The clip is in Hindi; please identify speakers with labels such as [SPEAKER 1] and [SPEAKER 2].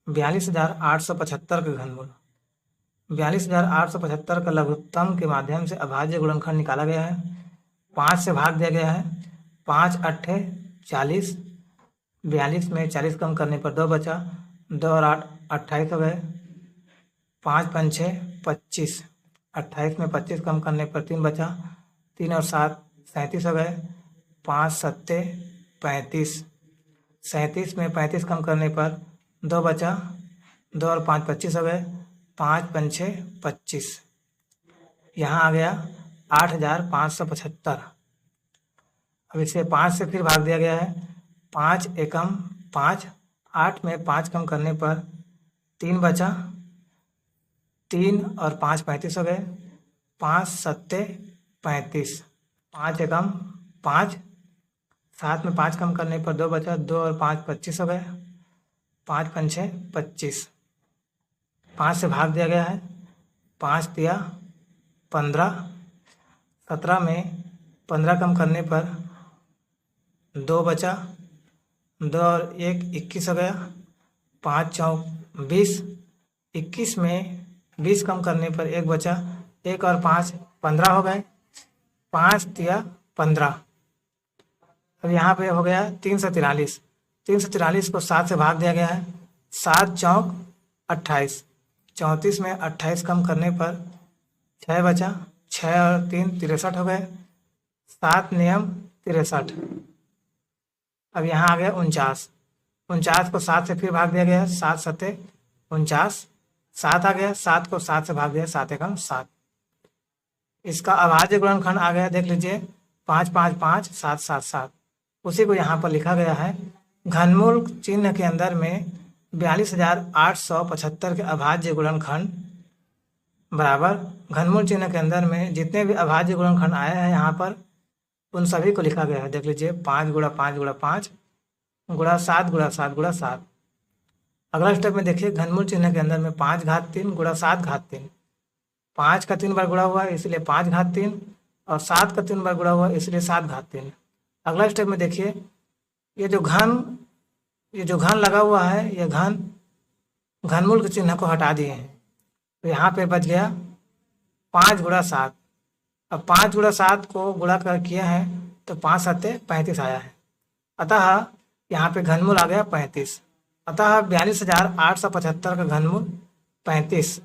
[SPEAKER 1] 42,875 का घनमूल। 42,875 का लघुत्तम के माध्यम से अभाज्य गुणनखंड निकाला गया है। 5 से भाग दिया गया है। 5 अट्ठे 40, 42 में 40 कम करने पर 2 बचा, 2 और 8 28 हो गए। 5 पंछे 25, 28 में 25 कम करने पर 3 बचा, 3 और 7 37 हो गए। 5 सत्ते 35, 37 में 35 कम करने पर 2 बचा, 2 और 5 25 हो गए। 5 पंछे 25, यहाँ आ गया 8,575। अब इसे 5 से फिर भाग दिया गया है। 5 एकम 5, 8 में 5 कम करने पर 3 बचा, 3 और 5 35 हो गए। 5 सत्ते 35, 5 एकम 5, 7 में 5 कम करने पर 2 बचा, 2 और 5 25 हो गए। 5 पंछे 25, 5 से भाग दिया गया है। 5 दिया 15, 17 में 15 कम करने पर 2 बचा, 2 और 1 21 हो गया। 5 चौक 20, 21 में 20 कम करने पर 1 बचा, 1 और 5 15 हो गए। 5 दिया 15। अब यहाँ पे हो गया 343। 343 को 7 से भाग दिया गया है। 7 चौक 28, 34 में 28 कम करने पर 6 बचा, 6 और 3 63 हो गए। 7 नियम 63। अब यहाँ आ गया 49। 49 को 7 से फिर भाग दिया गया है। 7 सत्ते 49, 7 आ गया। 7 को 7 से भाग दिया, 7 एकम 7। इसका अभाज्य गुणनखंड आ गया, देख लीजिए 5 5 5 7 7 7। उसी को यहाँ पर लिखा गया है। घनमूल चिन्ह के अंदर में 42,875 के अभाज्य गुणनखंड बराबर घनमूल चिन्ह के अंदर में जितने भी अभाज्य गुणनखंड आए हैं यहाँ पर उन सभी को लिखा गया है। देख लीजिए 5 गुणा 5 गुणा 5 गुणा 7 गुणा 7 गुणा 7। अगला स्टेप में देखिए घनमूल चिन्ह के अंदर में 5 घात 3 गुणा 7 घात 3। 5 का 3 बार गुणा हुआ है इसलिए 5 घात 3 और 7 का 3 बार गुणा हुआ है इसलिए 7 घात 3। अगला स्टेप में देखिए ये जो घन लगा हुआ है ये घनमूल के चिन्ह को हटा दिए हैं, तो यहाँ पे बच गया 5 गुणा 7। अब 5 गुणा 7 को गुणा कर किए हैं तो 5 सत्ते 35 आया है। अतः यहाँ पे घनमूल आ गया 35। अतः 42,875 का घनमूल 35।